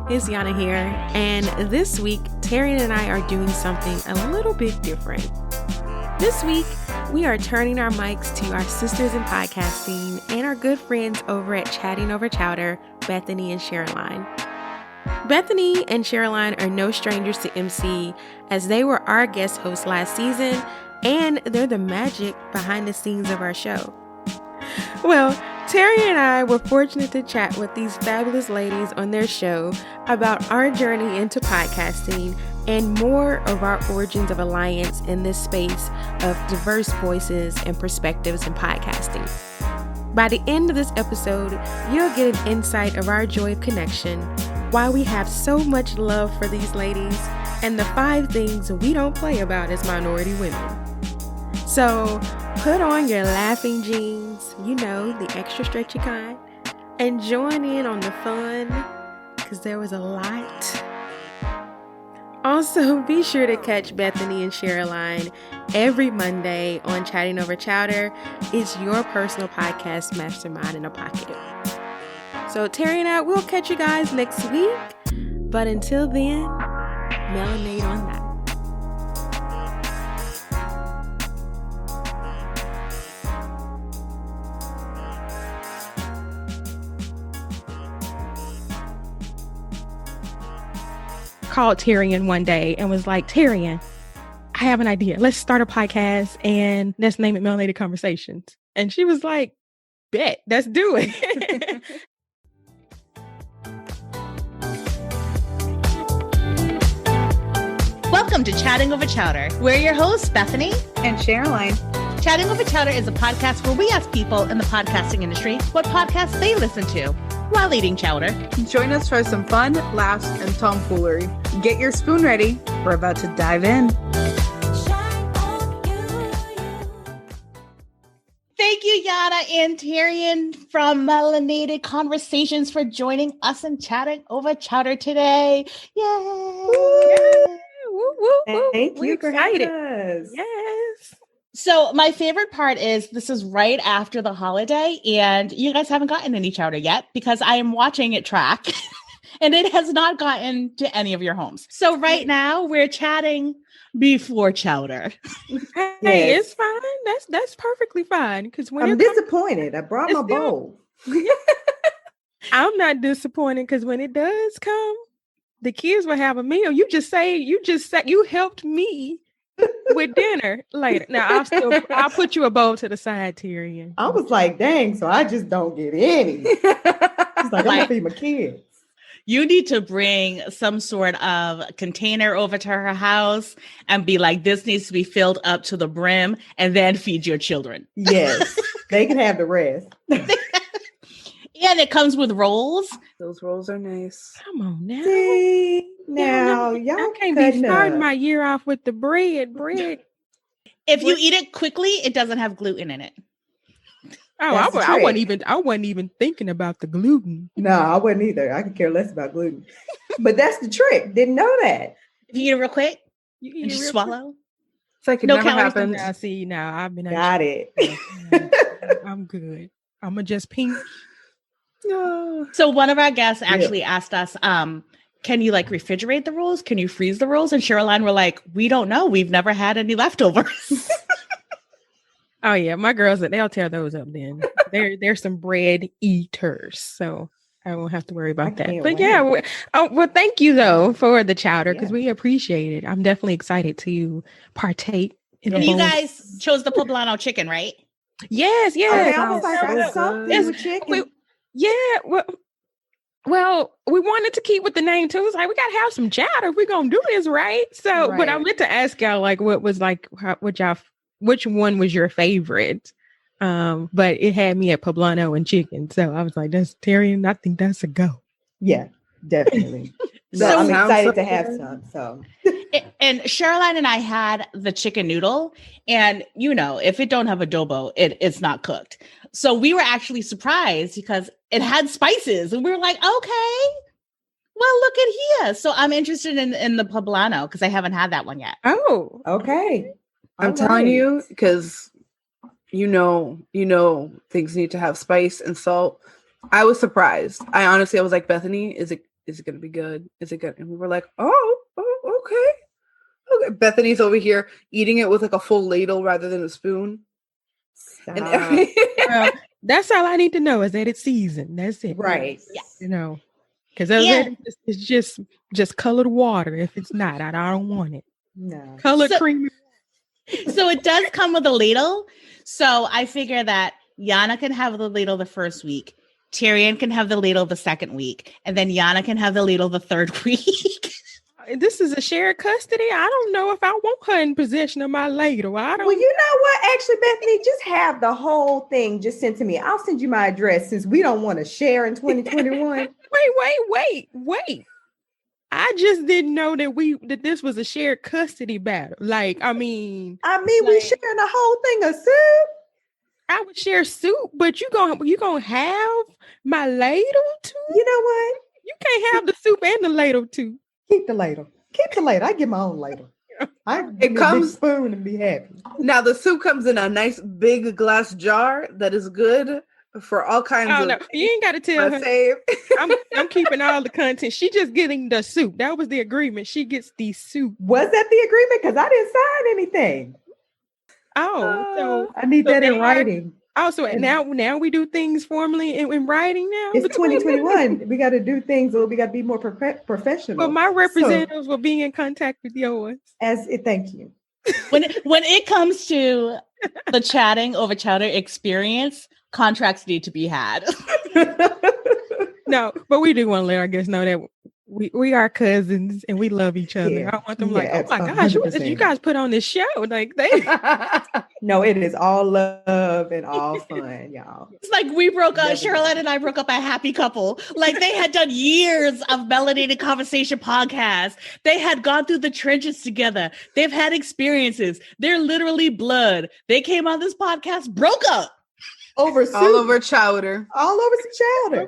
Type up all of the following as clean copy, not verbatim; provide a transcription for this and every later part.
It's Yana here, and this week, Terrain and I are doing something a little bit different. This week, we are turning our mics to our sisters in podcasting and our good friends over at Chatting Over Chowder, Bethany and Sharoline. Bethany and Sharoline are no strangers to MC, as they were our guest hosts last season, and they're the magic behind the scenes of our show. Well, Terry and I were fortunate to chat with these fabulous ladies on their show about our journey into podcasting and more of our origins of alliance in this space of diverse voices and perspectives in podcasting. By the end of this episode, you'll get an insight of our joy of connection, why we have so much love for these ladies, and the 5 things we don't play about as minority women. So, put on your laughing jeans, the extra stretchy kind, and join in on the fun, because there was a lot. Also, be sure to catch Bethany and Sharoline every Monday on Chatting Over Chowder. It's your personal podcast mastermind in a pocket. So, Terry and I will catch you guys next week, but until then, melanate on that. Called Tyrion one day and was like, Tyrion, I have an idea. Let's start a podcast and let's name it Melanated Conversations. And she was like, bet, let's do it. Welcome to Chatting Over Chowder. We're your hosts, Bethany and Sharoline. Chatting Over Chowder is a podcast where we ask people in the podcasting industry what podcasts they listen to while eating chowder. Join us for some fun, laughs, and tomfoolery. Get your spoon ready. We're about to dive in. Thank you, Yana and Terrain from Melanated Conversations for joining us and Chatting Over Chowder today. Yay! Woo, woo, woo. Thank you for having us. Yes. So my favorite part is this is right after the holiday and you guys haven't gotten any chowder yet because I am watching it track and it has not gotten to any of your homes. So right now we're chatting before chowder. Hey, it's fine. That's perfectly fine. Because when I'm disappointed. I brought my bowl. I'm not disappointed because when it does come, the kids will have a meal. You helped me with dinner later. Now I'll put you a bowl to the side, Tyrion. I was like, dang, so I just don't get any. It's like, I'm gonna feed my kids. You need to bring some sort of container over to her house and be like, this needs to be filled up to the brim and then feed your children. Yes, they can have the rest. And it comes with rolls. Those rolls are nice. Come on now. See, now y'all I can't be starting my year off with the bread. If you eat it quickly, it doesn't have gluten in it. Oh, I wasn't even thinking about the gluten. No, I wasn't either. I could care less about gluten. But that's the trick. Didn't know that. If you eat it real quick, you just swallow. It's like it never happened. I see now. I've been got it. I'm good. I'm gonna just pinch. So one of our guests actually asked us, can you refrigerate the rolls? Can you freeze the rolls? And Sharoline were like, we don't know. We've never had any leftovers. Oh yeah, my girls, they'll tear those up then. They're some bread eaters. So I won't have to worry about that. But well, thank you though for the chowder because we appreciate it. I'm definitely excited to partake in And you guys chose the poblano chicken, right? Yes. Okay, I was like, something with chicken. Well, we wanted to keep with the name too. It's like we gotta have some chowder if we're gonna do this, right? So, but I meant to ask y'all what was which one was your favorite? But it had me at poblano and chicken, so I was like, "That's Tyrion. I think that's a go." Yeah, definitely. So I'm excited to have some. So, and Sharoline and I had the chicken noodle, and if it don't have adobo, it's not cooked. So we were actually surprised because it had spices, and we were like, okay, well, look at here. So I'm interested in the poblano because I haven't had that one yet. Oh, okay. I'm telling you because you know things need to have spice and salt. I was surprised. I was like, Bethany, is it is it going to be good? Is it good? And we were like, oh, okay. Bethany's over here eating it with like a full ladle rather than a spoon. Stop. And Well, that's all I need to know is that it's seasoned. That's it. Right. Yes. You know, because Yeah. it's just colored water. If it's not, I don't want it. No. Colored So- cream. So it does come with a ladle. So I figure that Yana can have the ladle the first week. Terrain can have the ladle the second week. And then Yana can have the ladle the third week. This is a shared custody. I don't know if I want her in possession of my ladle. I don't. Well, you know what? Actually, Bethany, just have the whole thing just sent to me. I'll send you my address since we don't want to share in 2021. Wait. I just didn't know that this was a shared custody battle. Like, I mean, we like, sharing the whole thing of soup. I would share soup, but you gonna have my ladle too? You know what? You can't have the soup and the ladle too. Keep the ladle. I get my own ladle. It comes- a big spoon and be happy. now the soup comes in a nice big glass jar that is good for all kinds Oh of no, you ain't got to tell her. save. I'm keeping all the content. She just getting the soup. That was the agreement. She gets the soup. Was that the agreement? Because I didn't sign anything. So I need so that in now- writing. also now we do things formally in writing now. It's 2021. We got to do things. We got to be more professional. But my representatives will be in contact with yours. Thank you. When it comes to the Chatting Over Chowder experience, contracts need to be had. No, but we do want to let our guests know that we are cousins and we love each other. Yeah. I don't want them Yeah, like, oh my gosh, what did you 100%. guys put on this show? Like they No, it is all love and all fun, y'all. It's like we broke up, Definitely. Sharoline and I broke up a happy couple. Like they had done years of Melanated Conversation podcasts. They had gone through the trenches together. They've had experiences. They're literally blood. They came on this podcast, broke up. Over soup. All over chowder. All over some chowder.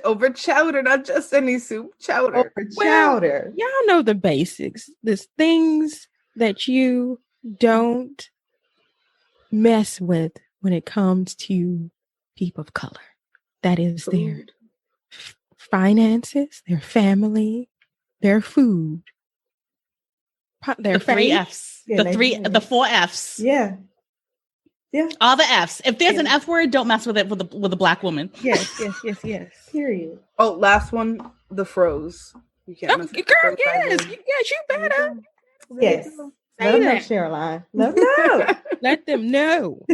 Over chowder, not just any soup. Chowder. Over chowder. y'all know the basics. There's things that you don't mess with when it comes to people of color. That is their finances, their family, their food, their The three faith. F's. Yeah, The four F's. Yeah. Yeah. All the F's. If there's an Yeah. F word, don't mess with it with a black woman. Yes. Period. Oh, last one, the froze. You can't Oh, mess girl, with the froze yes, either. you better Yes. say Let them know, that. Sharoline. Let them know. Let them know.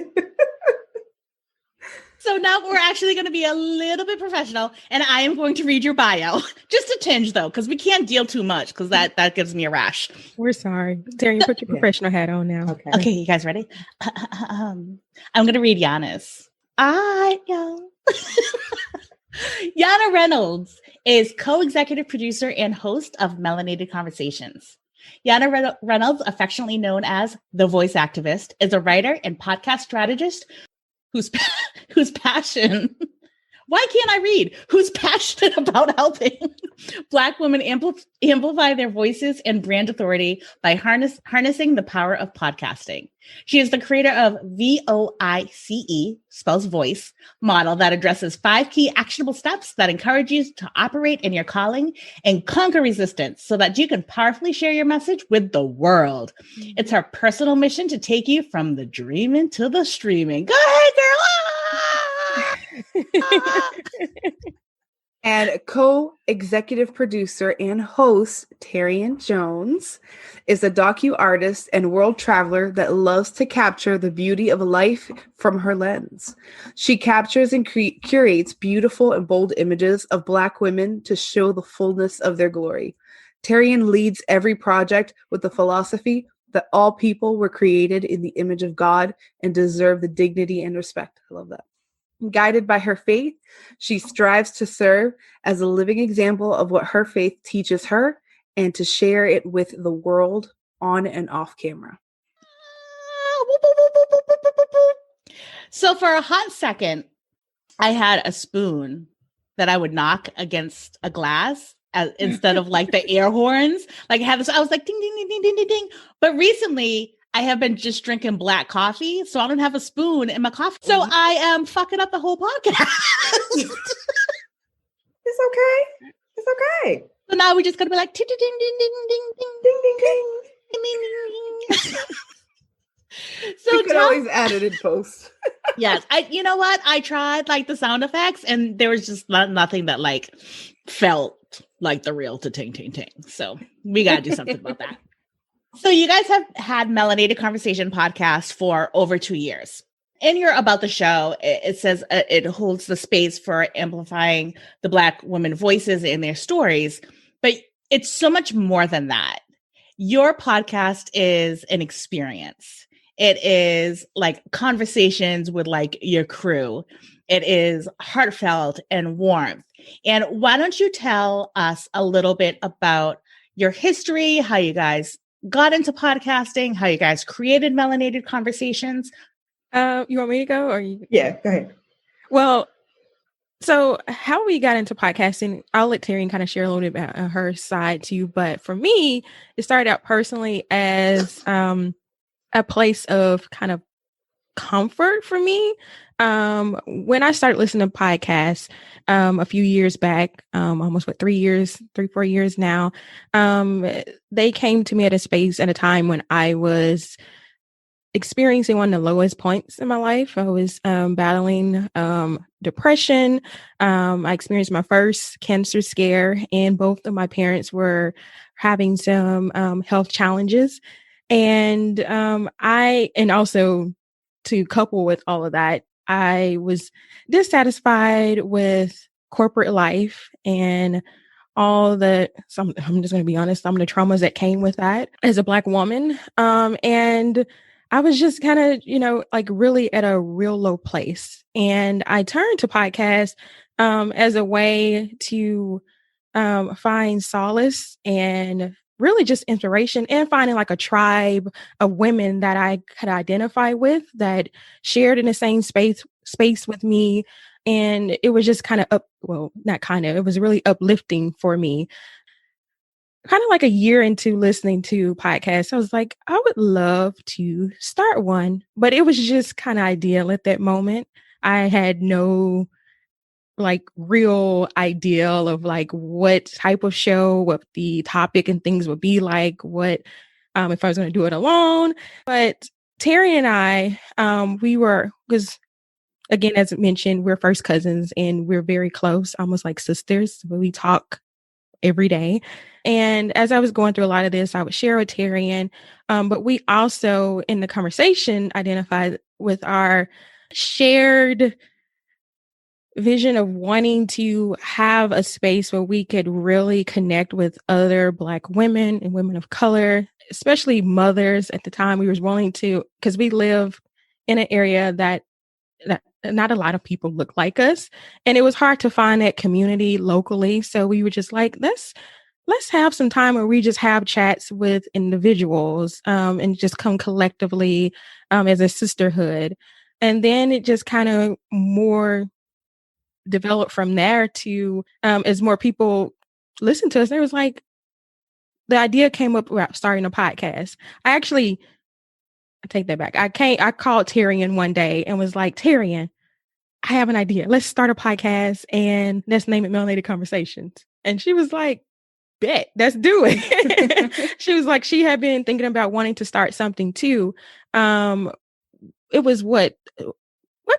So now we're actually going to be a little bit professional, and I am going to read your bio. Just a tinge, though, because we can't deal too much, because that gives me a rash. We're sorry. Terry, put your Yeah. professional hat on now. Okay. Okay, you guys ready? I'm going to read Yana's. Yana Reynolds is co-executive producer and host of Melanated Conversations. Yana Reynolds, affectionately known as the Voice Activist, is a writer and podcast strategist whose passionate about helping Black women amplify their voices and brand authority by harnessing the power of podcasting. She is the creator of VOICE, spells voice, model that addresses 5 key actionable steps that encourage you to operate in your calling and conquer resistance so that you can powerfully share your message with the world. It's her personal mission to take you from the dreaming to the streaming. Go ahead, girl! And co-executive producer and host Terrain Jones is a docu-artist and world traveler that loves to capture the beauty of life from her lens. She captures and curates beautiful and bold images of Black women to show the fullness of their glory. Terrain leads every project with the philosophy that all people were created in the image of God and deserve the dignity and respect. I love that. Guided by her faith, she strives to serve as a living example of what her faith teaches her and to share it with the world on and off camera. So for a hot second, I had a spoon that I would knock against a glass instead of like the air horns. Like I had this, I was like ding, ding, ding, ding, ding, ding, ding. But recently I have been just drinking black coffee, so I don't have a spoon in my coffee. So I am fucking up the whole podcast. It's okay. It's okay. So now we're just gonna be like ding ding ding ding ding Ding, ding, ding. ding ding ding. So We could always add it in post. yes, you know what? I tried like the sound effects, and there was just nothing that like felt like the real ting ting ting. So we gotta do something about that. So you guys have had Melanated Conversation podcast for over 2 years. In your About the Show, it says it holds the space for amplifying the Black women voices in their stories, but it's so much more than that. Your podcast is an experience. It is like conversations with like your crew. It is heartfelt and warmth. And why don't you tell us a little bit about your history, how you guys got into podcasting, how you guys created Melanated Conversations? You want me to go or you? Yeah, go ahead. Well, so how we got into podcasting, I'll let Terry kind of share a little bit about her side too. But for me, it started out personally as a place of kind of comfort for me. When I started listening to podcasts a few years back, almost 4 years now, they came to me at a time when I was experiencing one of the lowest points in my life. I was battling depression. I experienced my first cancer scare, and both of my parents were having some health challenges. And also to couple with all of that, I was dissatisfied with corporate life and I'm just going to be honest, some of the traumas that came with that as a Black woman. And I was just kind of, like really at a real low place. And I turned to podcasts as a way to find solace and really just inspiration, and finding like a tribe of women that I could identify with, that shared in the same space with me. And it was just it was really uplifting for me. Kind of like a year into listening to podcasts, I was like, I would love to start one, but it was just kind of ideal at that moment. I had no like real ideal of like what type of show, what the topic and things would be like, what if I was going to do it alone. But Terry and I, because again, as mentioned, we're first cousins and we're very close, almost like sisters. We talk every day. And as I was going through a lot of this, I would share with Terry, but we also in the conversation identified with our shared vision of wanting to have a space where we could really connect with other Black women and women of color, especially mothers. At the time, we were willing to, because we live in an area that not a lot of people look like us, and it was hard to find that community locally. So we were just like, let's have some time where we just have chats with individuals and just come collectively as a sisterhood. And then it just kind of more developed from there to as more people listened to us, there was like the idea came up about starting a podcast. I take that back. I called Tyrion one day and was like, Tyrion, I have an idea. Let's start a podcast and let's name it Melanated Conversations. And she was like, bet, let's do it. She was like, she had been thinking about wanting to start something too. It was what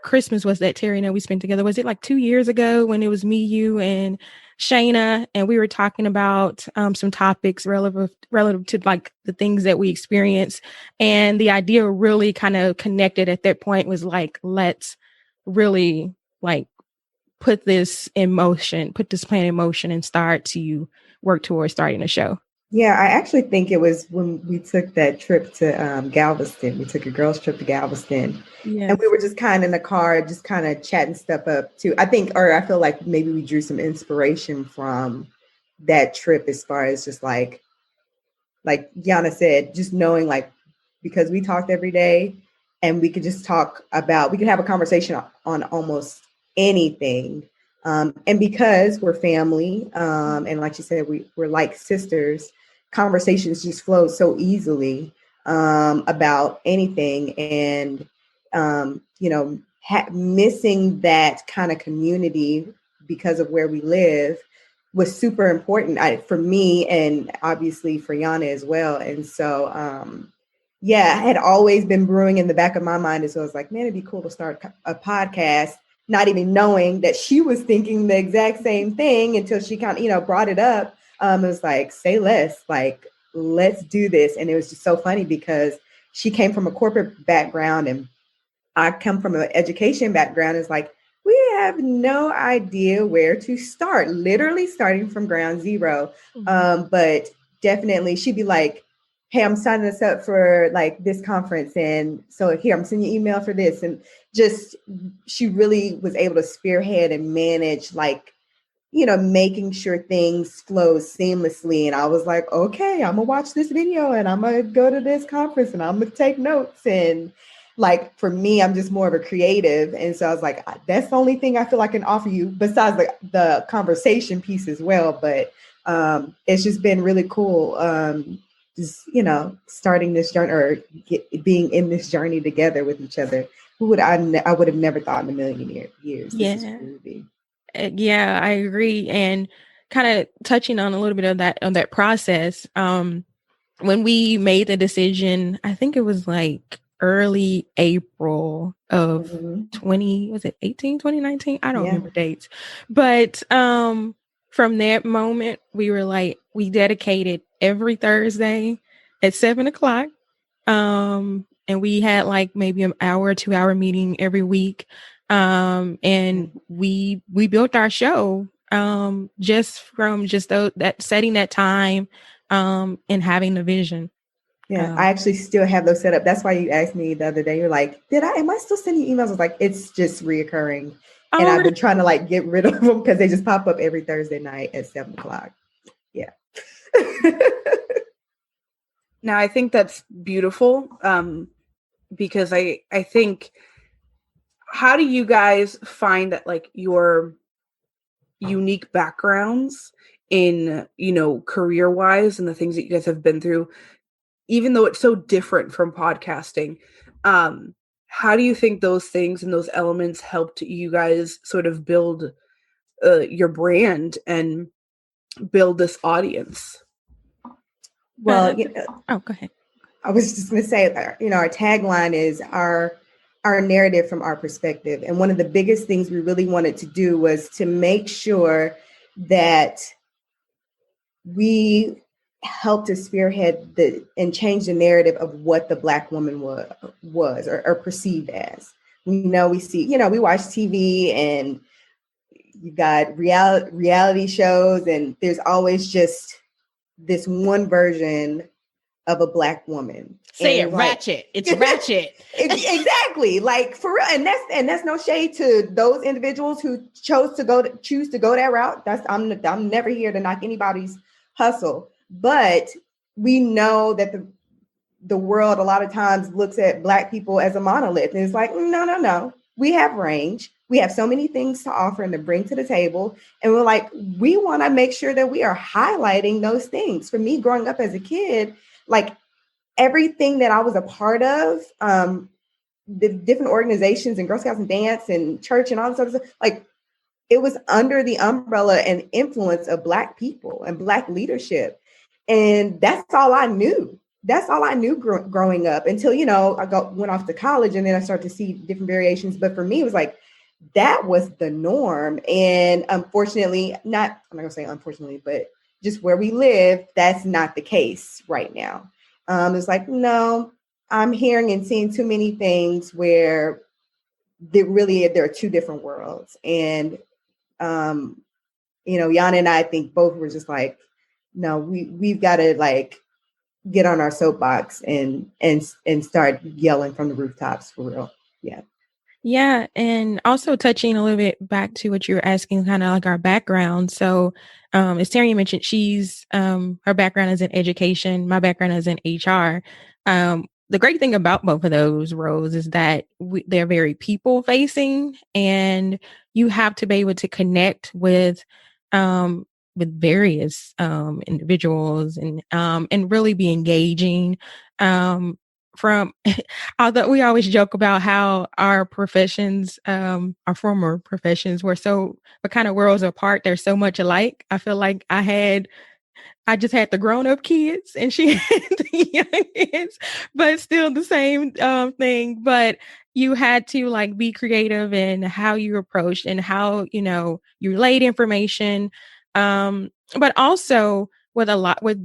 Christmas was that, Terry, we spent together? Was it like 2 years ago when it was me, you, and Shayna, and we were talking about some topics relative to like the things that we experience, and the idea really kind of connected at that point was like, let's really like put this plan in motion and start to work towards starting a show. Yeah, I actually think it was when we took that trip to Galveston. We took a girls' trip to Galveston. Yes. And we were just kind of in the car, just kind of chatting stuff up too. I feel like maybe we drew some inspiration from that trip as far as just like Yana said, just knowing like, because we talked every day and we could just we could have a conversation on almost anything. And because we're family, and like you said, we're like sisters, conversations just flow so easily about anything. And, missing that kind of community because of where we live was super important for me and obviously for Yana as well. And so, yeah, I had always been brewing in the back of my mind as well. I was like, man, it'd be cool to start a podcast, not even knowing that she was thinking the exact same thing until she kind of, brought it up. It was like, say less, like, let's do this. And it was just so funny because she came from a corporate background and I come from an education background. It's like, we have no idea where to start, literally starting from ground zero. But definitely she'd be like, hey, I'm signing us up for like this conference. And so here, I'm sending you email for this. And just, she really was able to spearhead and manage like, making sure things flow seamlessly. And I was like, okay, I'm gonna watch this video and I'm gonna go to this conference and I'm gonna take notes. And like, for me, I'm just more of a creative. And so I was like, that's the only thing I feel I can offer you besides the conversation piece as well. But it's just been really cool. Just, starting this journey or being in this journey together with each other. I would have never thought in a million years. Yeah. This is groovy. Yeah, I agree. And kind of touching on a little bit of that process. When we made the decision, I think it was like early April of 2019? I don't remember dates. But from that moment, we were like, we dedicated every Thursday at 7:00. And we had like maybe an hour or 2 hour meeting every week. And we built our show just from that setting that time and having the vision. Yeah, I actually still have those set up. That's why you asked me the other day. You're like, am I still sending emails? I was like, it's just reoccurring. And I've been trying to like get rid of them because they just pop up every Thursday night at 7:00. Yeah. Now, I think that's beautiful because I think, how do you guys find that like your unique backgrounds in, career wise and the things that you guys have been through, even though it's so different from podcasting, how do you think those things and those elements helped you guys sort of build your brand and build this audience? Well, go ahead. I was just going to say, our tagline is our narrative from our perspective. And one of the biggest things we really wanted to do was to make sure that we helped to spearhead and change the narrative of what the Black woman was or perceived as. We watch TV and you got reality shows, and there's always just this one version of a Black woman. Say it, ratchet. It's ratchet. Exactly. Like, for real. And that's no shade to those individuals who choose to go that route. I'm never here to knock anybody's hustle. But we know that the world a lot of times looks at Black people as a monolith. And it's like, no. We have range. We have so many things to offer and to bring to the table. And we're like, we want to make sure that we are highlighting those things. For me, growing up as a kid, like everything that I was a part of, the different organizations and Girl Scouts and dance and church and all this other stuff, like it was under the umbrella and influence of Black people and Black leadership. And that's all I knew. That's all I knew growing up until, I went off to college and then I started to see different variations. But for me, it was like, that was the norm. And unfortunately, I'm not going to say unfortunately, but just where we live, that's not the case right now. It's like, no, I'm hearing and seeing too many things where there are two different worlds. And, Yana and I think both were just like, no, we've got to like get on our soapbox and start yelling from the rooftops for real. Yeah. Yeah. And also touching a little bit back to what you were asking, kind of like our background. So as Terry mentioned, she's her background is in education. My background is in HR. The great thing about both of those roles is that they're very people facing, and you have to be able to connect with various individuals and really be engaging. from, although we always joke about how our professions, our former professions were kind of worlds apart. They're so much alike. I feel like I just had the grown-up kids and she had the young kids, but still the same thing. But you had to like be creative in how you approached and how, you relayed information. But also with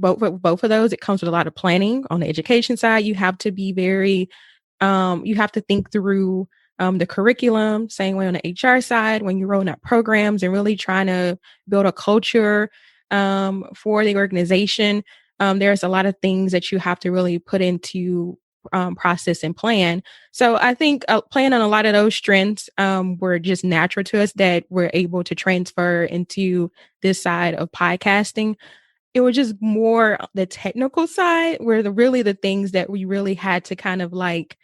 both of those, it comes with a lot of planning. On the education side, you have to be very, you have to think through the curriculum, same way on the HR side, when you're rolling out programs and really trying to build a culture for the organization. There's a lot of things that you have to really put into process and plan. So I think playing on a lot of those strengths were just natural to us that we're able to transfer into this side of podcasting. It was just more the technical side where the things that we really had to kind of like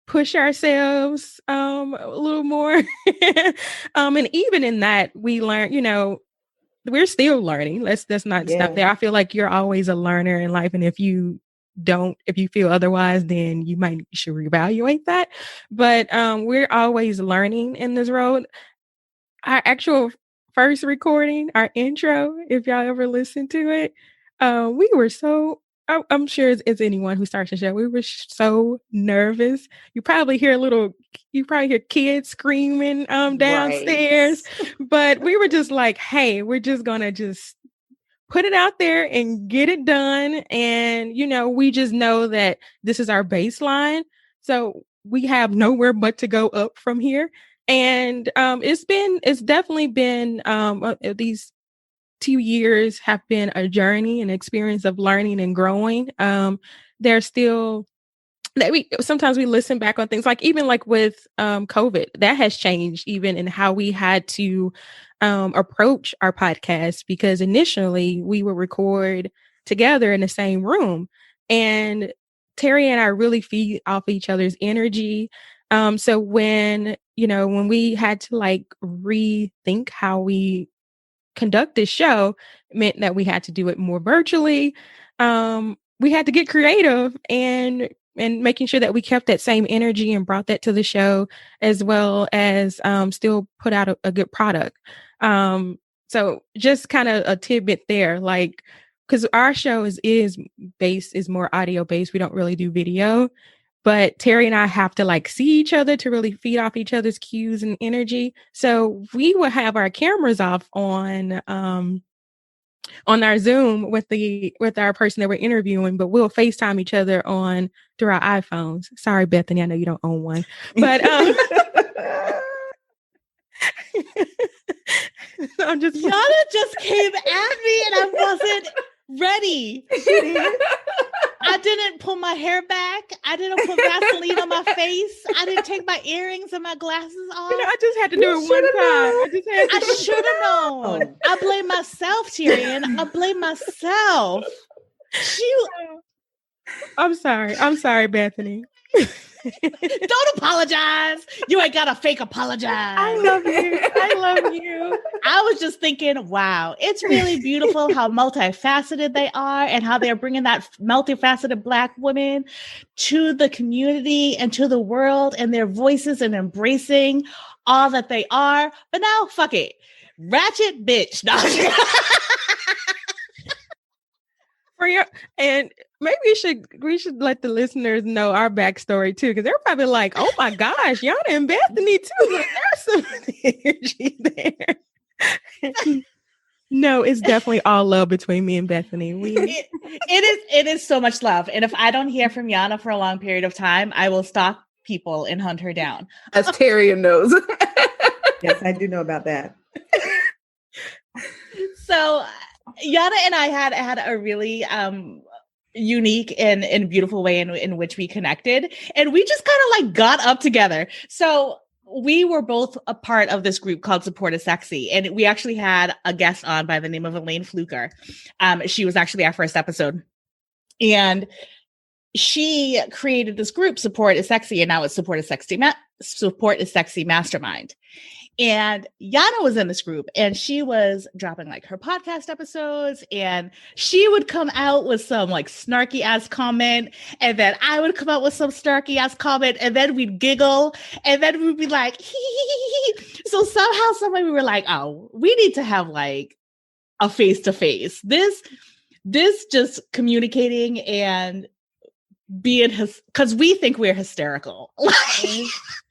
push ourselves a little more. And even in that, we learned, we're still learning. Let's not stop there. I feel like you're always a learner in life. And if you feel otherwise, then you should reevaluate that. But we're always learning in this road. Our actual first recording, our intro, if y'all ever listen to it, we were so, I'm sure as anyone who starts the show, we were so nervous. You probably hear kids screaming downstairs, but we were just like, hey, we're just gonna just put it out there and get it done. And, we just know that this is our baseline. So we have nowhere but to go up from here. And it's definitely been these 2 years have been a journey, an experience of learning and growing. There's still that sometimes we listen back on things like even like with COVID, that has changed even in how we had to approach our podcast, because initially we would record together in the same room, and Terry and I really feed off each other's energy. So when we had to like rethink how we conduct this show, it meant that we had to do it more virtually. We had to get creative and making sure that we kept that same energy and brought that to the show, as well as still put out a good product. So just kind of a tidbit there, like, because our show is more audio based. We don't really do video, but Terry and I have to like see each other to really feed off each other's cues and energy. So we will have our cameras off on our Zoom with our person that we're interviewing, but we'll FaceTime each other through our iPhones. Sorry, Bethany, I know you don't own one, but I'm just Yana just came at me and I wasn't ready. I didn't pull my hair back. I didn't put Vaseline on my face. I didn't take my earrings and my glasses off. I just had to do it one time. I should have known. I blame myself, Tyrion. I blame myself. I'm sorry, Bethany. Don't apologize. You ain't got to fake apologize. I love you. I was just thinking, wow, it's really beautiful how multifaceted they are and how they're bringing that multifaceted Black women to the community and to the world and their voices and embracing all that they are. But now, fuck it. Ratchet bitch. No. And maybe we should let the listeners know our backstory too, because they're probably like, "Oh my gosh, Yana and Bethany too." Like, there's some energy there. No, it's definitely all love between me and Bethany. It is so much love, and if I don't hear from Yana for a long period of time, I will stalk people and hunt her down. As Terry knows. Yes, I do know about that. So Yana and I had a really unique and beautiful way in which we connected, and we just kind of like got up together. So we were both a part of this group called Support is Sexy, and we actually had a guest on by the name of Elaine Fluker. She was actually our first episode, and she created this group, Support is Sexy, and now it's Support is Sexy Support is Sexy Mastermind. And Yana was in this group and she was dropping like her podcast episodes, and she would come out with some like snarky ass comment. And then I would come out with some snarky ass comment, and then we'd giggle, and then we'd be like, hee, hee, hee. So somehow, we were like, oh, we need to have like a face-to-face. This just communicating and being because we think we're hysterical.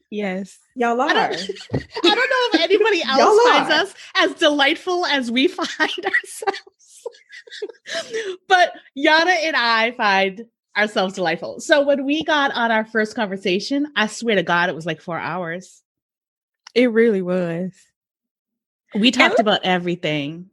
Yes. Y'all are. I don't know if anybody else finds us as delightful as we find ourselves. But Yana and I find ourselves delightful. So when we got on our first conversation, I swear to God, it was like 4 hours. It really was. We talked about everything.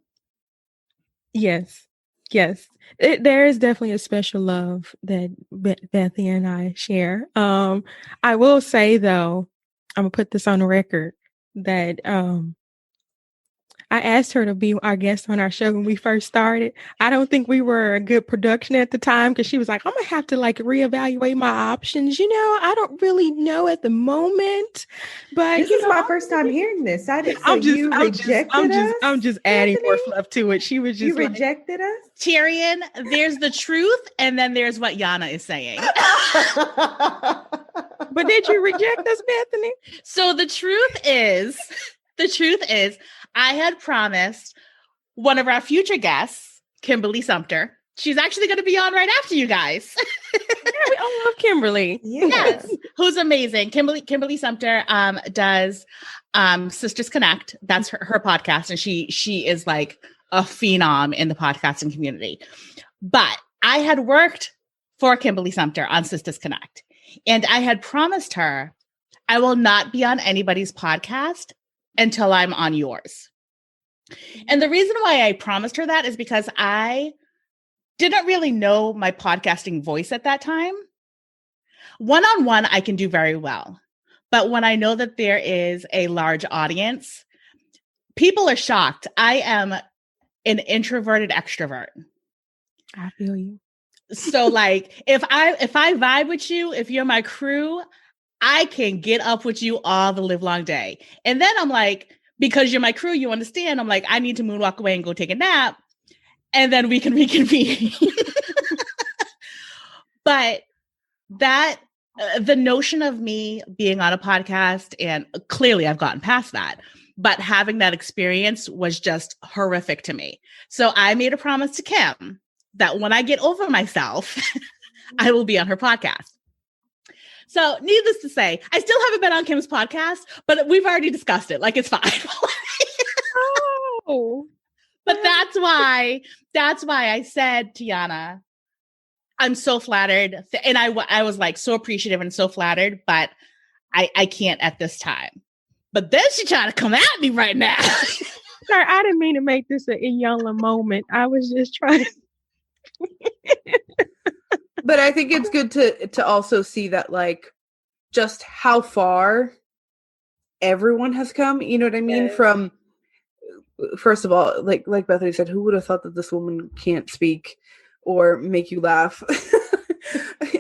Yes. Yes. There is definitely a special love that Bethany and I share. I will say though, I'm gonna put this on the record that I asked her to be our guest on our show when we first started. I don't think we were a good production at the time because she was like, I'm gonna have to like reevaluate my options. I don't really know at the moment. But this is my first time hearing this. I'm just adding more fluff to it. She was just rejected us. Tyrion, there's the truth, and then there's what Yana is saying. But did you reject us, Bethany? So the truth is, I had promised one of our future guests, Kimberly Sumter. She's actually going to be on right after you guys. Yeah, we all love Kimberly. Yes, who's amazing. Kimberly Sumter does Sisters Connect. That's her podcast, and she is like a phenom in the podcasting community. But I had worked for Kimberly Sumter on Sisters Connect, and I had promised her I will not be on anybody's podcast until I'm on yours. And the reason why I promised her that is because I didn't really know my podcasting voice at that time. One-on-one, I can do very well. But when I know that there is a large audience, people are shocked. I am an introverted extrovert. I feel you. So like if I vibe with you, if you're my crew, I can get up with you all the live long day. And then I'm like, because you're my crew, you understand. I'm like, I need to moonwalk away and go take a nap. And then we can reconvene. But that, the notion of me being on a podcast, and clearly I've gotten past that, but having that experience was just horrific to me. So I made a promise to Kim that when I get over myself, I will be on her podcast. So needless to say, I still haven't been on Kim's podcast, but we've already discussed it. Like, it's fine. Oh. But that's why I said to Yana, I'm so flattered. And I was like so appreciative and so flattered, but I can't at this time. But then she tried to come at me right now. Sorry, I didn't mean to make this a Yola moment. I was just trying to. But I think it's good to also see that, like, just how far everyone has come. You know what I mean? Yes. From, first of all, like Bethany said, who would have thought that this woman can't speak or make you laugh?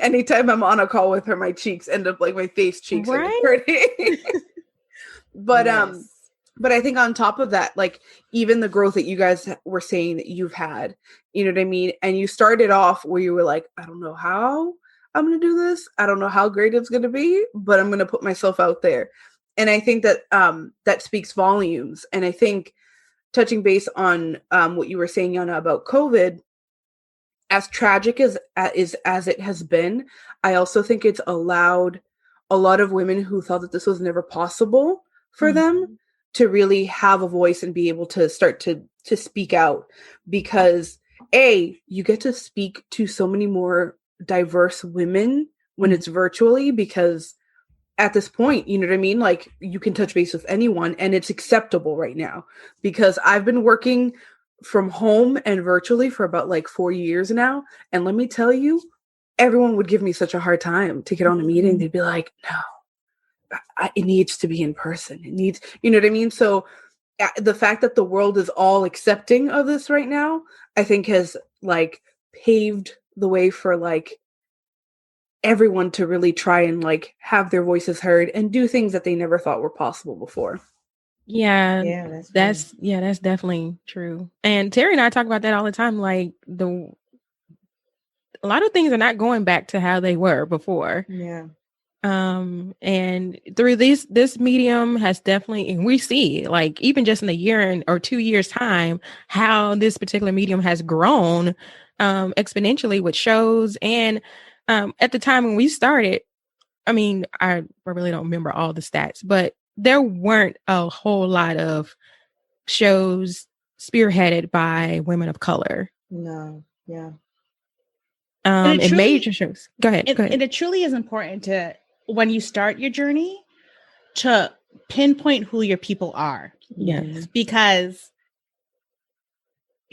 Anytime I'm on a call with her, my cheeks end up like my face cheeks end up hurting. But Yes. But I think on top of that, like, even the growth that you guys were saying that you've had, you know what I mean? And you started off where you were like, I don't know how I'm going to do this. I don't know how great it's going to be, but I'm going to put myself out there. And I think that that speaks volumes. And I think touching base on what you were saying, Yana, about COVID, as tragic as it has been, I also think it's allowed a lot of women who thought that this was never possible for them to really have a voice and be able to start to speak out, because you get to speak to so many more diverse women when it's virtually, because at this point, you know what I mean? Like, you can touch base with anyone and it's acceptable right now, because I've been working from home and virtually for about like 4 years now. And let me tell you, everyone would give me such a hard time to get on a meeting. They'd be like, no, it needs to be in person. It needs, you know what I mean? So the fact that the world is all accepting of this right now, I think has like paved the way for like everyone to really try and like have their voices heard and do things that they never thought were possible before. Yeah, that's definitely true. And Terry and I talk about that all the time. Like a lot of things are not going back to how they were before. Yeah. And through this medium has definitely, and we see like even just in a year or 2 years time, how this particular medium has grown exponentially with shows. And at the time when we started, I mean, I really don't remember all the stats, but there weren't a whole lot of shows spearheaded by women of color. No. Yeah. And major shows. Go ahead. And it truly is important to, when you start your journey, to pinpoint who your people are. Yes. Because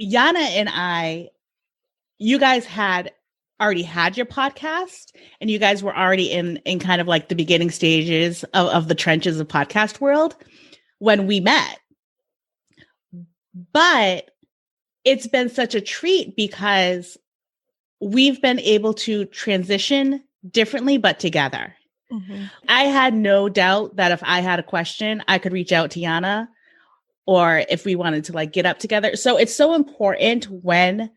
Yana and I, you guys had already had your podcast, and you guys were already in kind of like the beginning stages of the trenches of podcast world when we met. But it's been such a treat because we've been able to transition differently, but together. Mm-hmm. I had no doubt that if I had a question, I could reach out to Yana, or if we wanted to like get up together. So it's so important when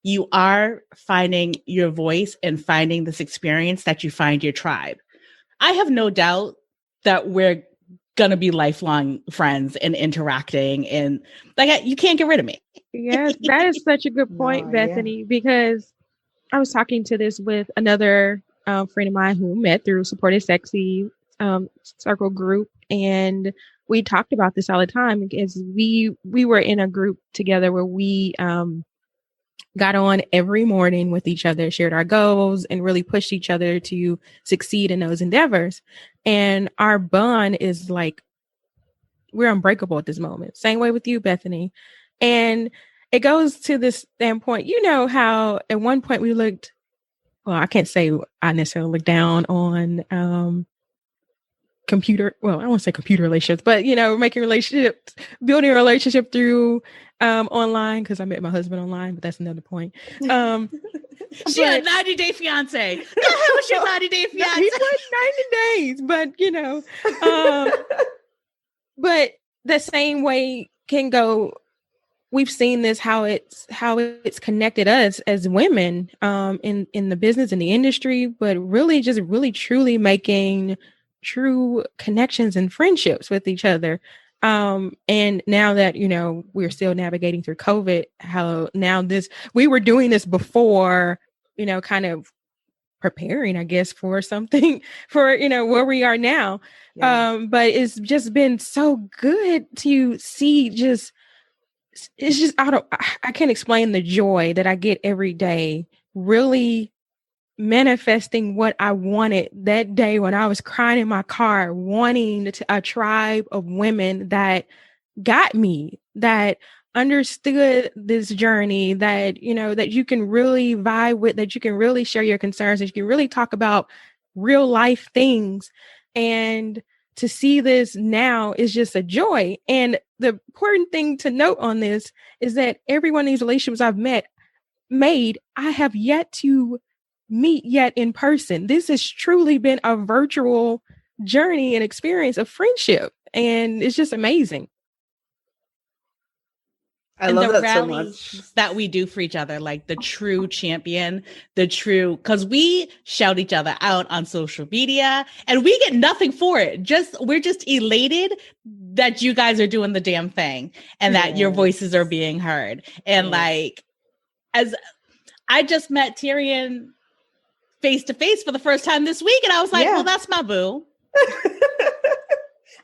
you are finding your voice and finding this experience that you find your tribe. I have no doubt that we're going to be lifelong friends and interacting, and like you can't get rid of me. Yes, that is such a good point, Bethany, because I was talking to this with another friend of mine who met through Supported Sexy circle group. And we talked about this all the time because we were in a group together where we got on every morning with each other, shared our goals, and really pushed each other to succeed in those endeavors. And our bond is like, we're unbreakable at this moment. Same way with you, Bethany. And it goes to this standpoint, you know, how at one point we looked, well, I can't say I necessarily looked down on computer. Well, I won't say computer relationships, but, you know, making relationships, building a relationship through online, because I met my husband online, but that's another point. She had a 90-day fiance. Go ahead with your 90-day fiance. He was 90 days, but, you know, but the same way can go. We've seen this, how it's connected us as women in the business, in the industry, but really just really truly making true connections and friendships with each other. And now that, you know, we're still navigating through COVID, how now we were doing this before, you know, kind of preparing, I guess, for something for, you know, where we are now. Yeah. But it's just been so good to see it's just I can't explain the joy that I get every day, really manifesting what I wanted that day when I was crying in my car, wanting a tribe of women that got me, that understood this journey, that, you know, that you can really vibe with, that you can really share your concerns, that you can really talk about real life things. And to see this now is just a joy. And the important thing to note on this is that every one of these relationships I've made, I have yet to meet yet in person. This has truly been a virtual journey and experience of friendship. And it's just amazing. I love that so much. That we do for each other, like the true champion, because we shout each other out on social media and we get nothing for it. We're just elated that you guys are doing the damn thing and that your voices are being heard. And like, as I just met Tyrion face to face for the first time this week, and I was like, well, that's my boo.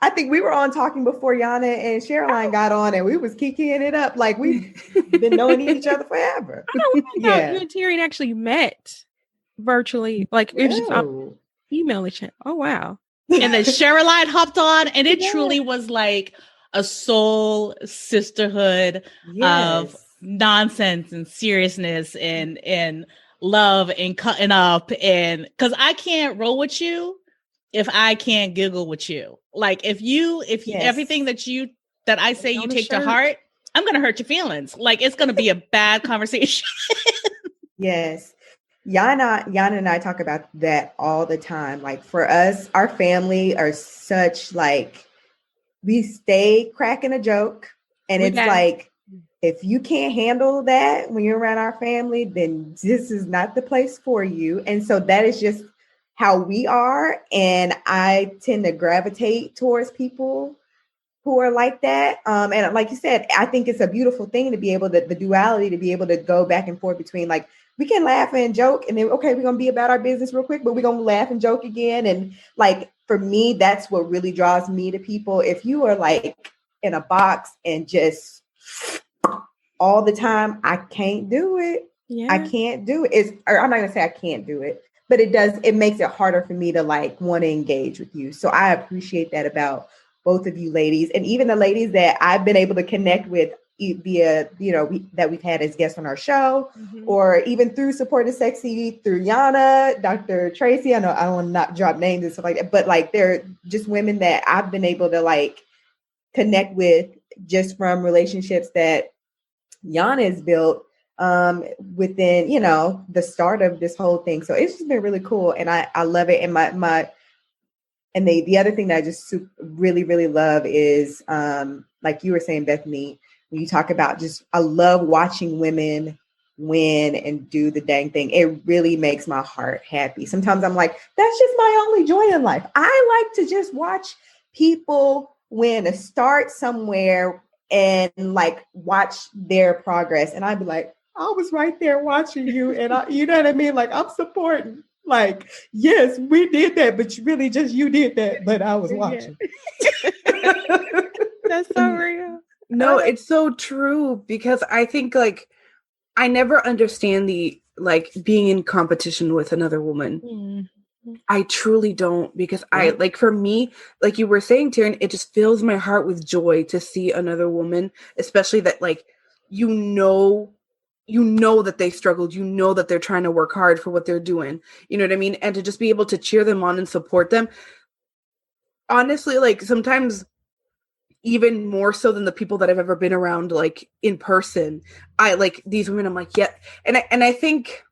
I think we were on talking before Yana and Sharoline got on, and we was kikiing it up like we've been knowing each other forever. You and Terrain actually met virtually, like it was just email chat. Oh wow! And then Sharoline hopped on, and it truly was like a soul sisterhood of nonsense and seriousness and love and cutting up, and because I can't roll with you if I can't giggle with you. Like if everything that I say you take to heart, I'm going to hurt your feelings. Like it's going to be a bad conversation. Yes. Yana and I talk about that all the time. Like for us, our family are such like, we stay cracking a joke. And it's like, if you can't handle that when you're around our family, then this is not the place for you. And so that is just how we are. And I tend to gravitate towards people who are like that. And like you said, I think it's a beautiful thing to be able to, the duality, to be able to go back and forth between like, we can laugh and joke and then, okay, we're going to be about our business real quick, but we're going to laugh and joke again. And like, for me, that's what really draws me to people. If you are like in a box and just all the time, I can't do it. Yeah. I can't do it. I'm not going to say I can't do it, but it makes it harder for me to like want to engage with you. So I appreciate that about both of you ladies, and even the ladies that I've been able to connect with via, that we've had as guests on our show, or even through Support is Sexy, through Yana, Dr. Tracy. I know I don't want to not drop names and stuff like that, but like they're just women that I've been able to like connect with just from relationships that Yana has built within, the start of this whole thing. So it's just been really cool, and I love it. And and the other thing that I just really, really love is, like you were saying, Bethany, when you talk about I love watching women win and do the dang thing. It really makes my heart happy. Sometimes I'm like, that's just my only joy in life. I like to just watch people win, start somewhere and like watch their progress. And I'd be like, I was right there watching you. And you know what I mean? Like, I'm supporting. Like, yes, we did that, but you did that, but I was watching. That's so real. No, it's so true, because I think like I never understand the like being in competition with another woman. Mm-hmm. I truly don't, because I like, for me, like you were saying, Terrain, it just fills my heart with joy to see another woman, especially that like that they struggled, that they're trying to work hard for what they're doing, you know what I mean? And to just be able to cheer them on and support them. Honestly, like sometimes even more so than the people that I've ever been around, like in person, I like these women. I'm like, yeah. And I think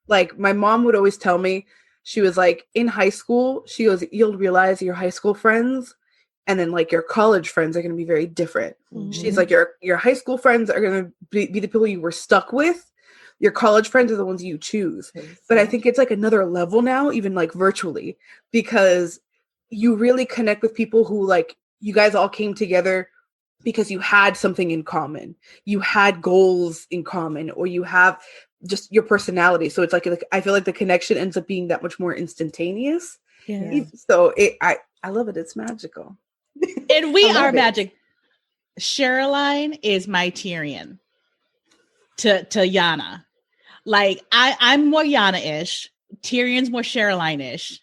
like my mom would always tell me, she was like, in high school, she goes, you'll realize your high school friends and then like your college friends are going to be very different. Mm-hmm. She's like, your high school friends are going to be the people you were stuck with. Your college friends are the ones you choose. But I think it's like another level now, even like virtually, because you really connect with people who like, you guys all came together because you had something in common. You had goals in common, or you have just your personality. So it's like I feel like the connection ends up being that much more instantaneous. Yeah. So I love it. It's magical. And we are magic. Sharoline is my Tyrion to Yana. Like I'm more Yana-ish. Tyrion's more Sharoline-ish.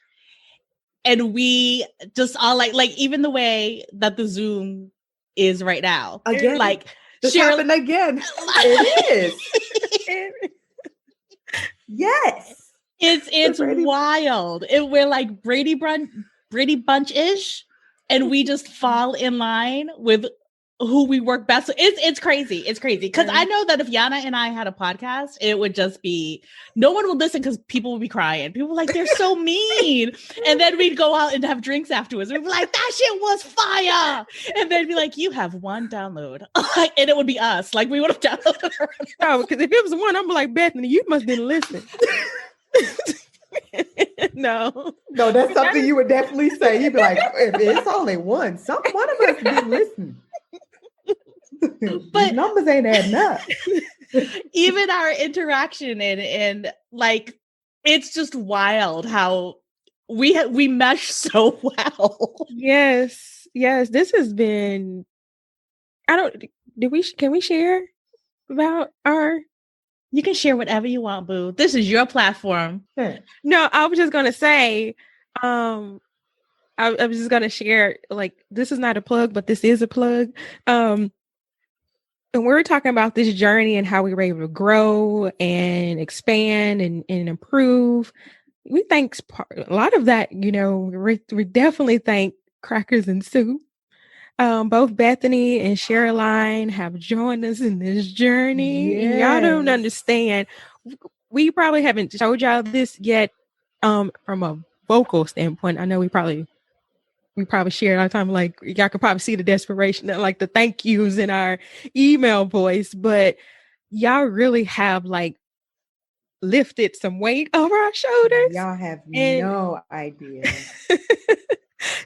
And we just all like even the way that the Zoom is right now. Again, like this happened again. It is. Yes. It's wild. We're like Brady Bunch-ish, and we just fall in line with who we work best with. It's crazy. It's crazy. Because I know that if Yana and I had a podcast, it would just be, no one would listen because people would be crying. People were like, they're so mean. And then we'd go out and have drinks afterwards. We'd be like, that shit was fire. And they'd be like, you have one download. And it would be us. Like, we would have downloaded her. No, because if it was one, I'm like, Bethany, you must didn't listen. No, that's something you would definitely say. You'd be like, if it's only one of us didn't listen. But numbers ain't adding up. Even our interaction and like, it's just wild how we mesh so well. Yes. This has been. Can we share about our? You can share whatever you want, boo. This is your platform. No, I was just gonna say, I was just gonna share, like, this is not a plug, but this is a plug. And we're talking about this journey and how we were able to grow and expand and improve. We thank a lot of that, we definitely thank Crackers and Soup. Both Bethany and Sharoline have joined us in this journey. Yes. And y'all don't understand. we probably haven't showed y'all this yet from a vocal standpoint. I know we probably share it all the time. Like y'all could probably see the desperation, like the thank yous in our email voice, but y'all really have like lifted some weight over our shoulders. Y'all have no idea.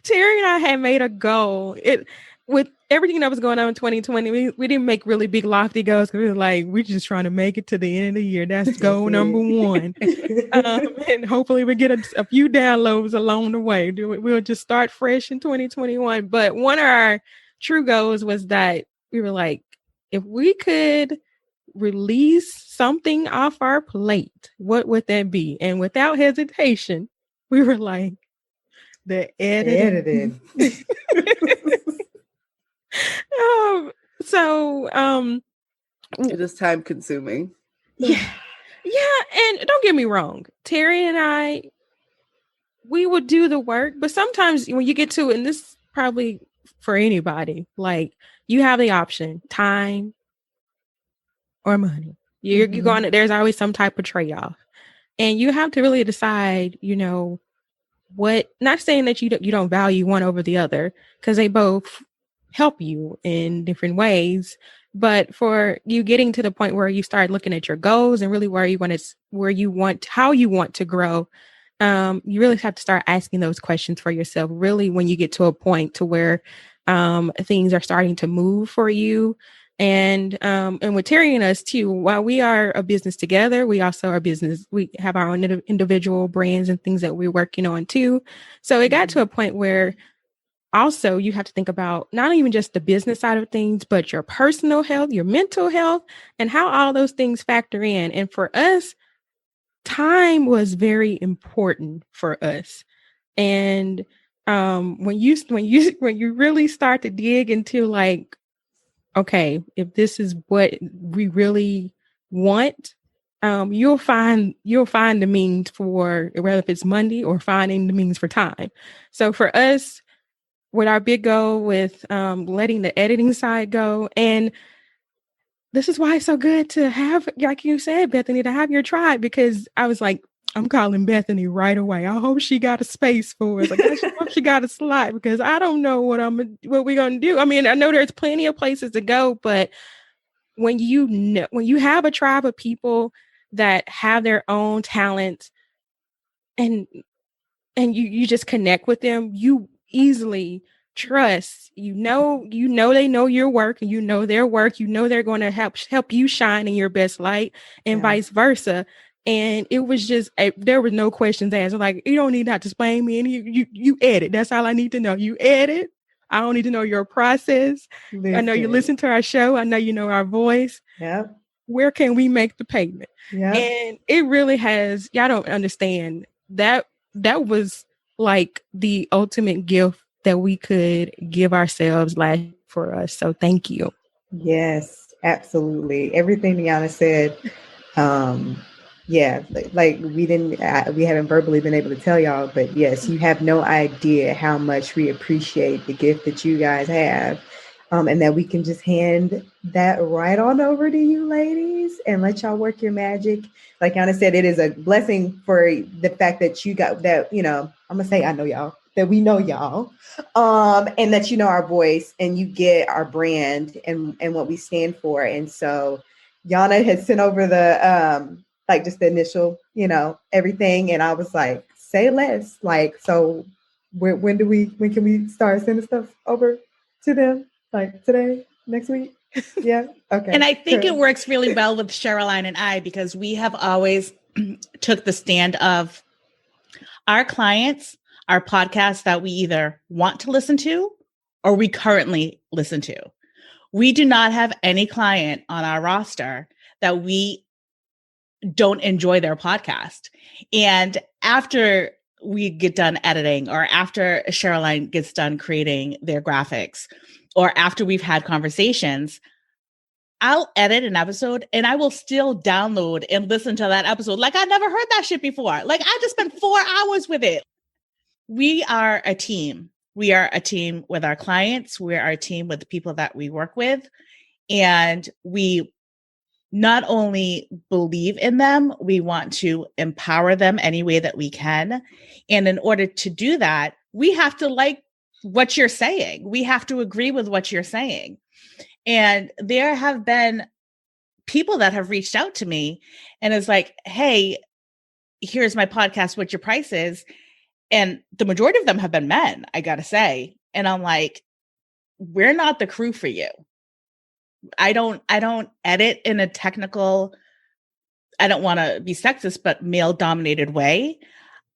Terry and I had made a goal. With everything that was going on in 2020, we didn't make really big lofty goals because we were like, we're just trying to make it to the end of the year. That's goal number one. And hopefully we get a few downloads along the way. We'll just start fresh in 2021. But one of our true goals was that we were like, if we could release something off our plate, what would that be? And without hesitation, we were like, the editing. It is time consuming. Yeah. And don't get me wrong, Terry and I, we would do the work, but sometimes when you get to it, and this probably for anybody, like you have the option, time or money. You're going, there's always some type of trade-off. And you have to really decide, what, not saying that you don't value one over the other, because they both help you in different ways. But for you getting to the point where you start looking at your goals and really how you want to grow, you really have to start asking those questions for yourself. Really, when you get to a point to where things are starting to move for you. And with Terry and us too, while we are a business together, we also are business. We have our own individual brands and things that we're working on too. So it got to a point where also you have to think about not even just the business side of things, but your personal health, your mental health, and how all those things factor in. And for us, time was very important for us. And when you really start to dig into like, okay, if this is what we really want, you'll find the means for, whether if it's money or finding the means for time. So for us, with our big goal with letting the editing side go, and this is why it's so good to have, like you said, Bethany, to have your tribe, because I was like, I'm calling Bethany right away. I hope she got a space for us. I hope she got a slot, because I don't know what we're gonna do. I mean, I know there's plenty of places to go, but when you have a tribe of people that have their own talents, and you just connect with them, you easily trust, they know your work, and their work, they're going to help you shine in your best light, and vice versa. And it was just there was no questions asked. Like, you don't need to explain me, and you edit. That's all I need to know. You edit. I don't need to know your process. I know you listen to our show. I know you know our voice. Yeah. Where can we make the payment? Yeah. And it really has. Y'all don't understand that. That was like the ultimate gift that we could give ourselves for us. So thank you. Yes, absolutely. Everything Yana said. Like we haven't verbally been able to tell y'all, but yes, you have no idea how much we appreciate the gift that you guys have. And that we can just hand that right on over to you ladies and let y'all work your magic. Like Yana said, it is a blessing for the fact that you got that, I'm gonna say I know y'all, that we know y'all, and that you know our voice and you get our brand and what we stand for. And so Yana had sent over the just the initial, everything. And I was like, say less. Like, so when can we start sending stuff over to them? Like today, next week? Yeah. Okay. And I think it works really well with Sharoline and I, because we have always took the stand of our clients, our podcasts that we either want to listen to or we currently listen to. We do not have any client on our roster that we don't enjoy their podcast. And after we get done editing, or after Sharoline gets done creating their graphics, or after we've had conversations, I'll edit an episode and I will still download and listen to that episode like I never heard that shit before. Like I just spent 4 hours with it. We are a team. We are a team with our clients. We are a team with the people that we work with. And we not only believe in them, we want to empower them any way that we can. And in order to do that, we have to like what you're saying. We have to agree with what you're saying. And there have been people that have reached out to me and is like, hey, here's my podcast, what your price is. And the majority of them have been men, I got to say. And I'm like, we're not the crew for you. I don't edit in a technical, I don't want to be sexist, but male dominated way.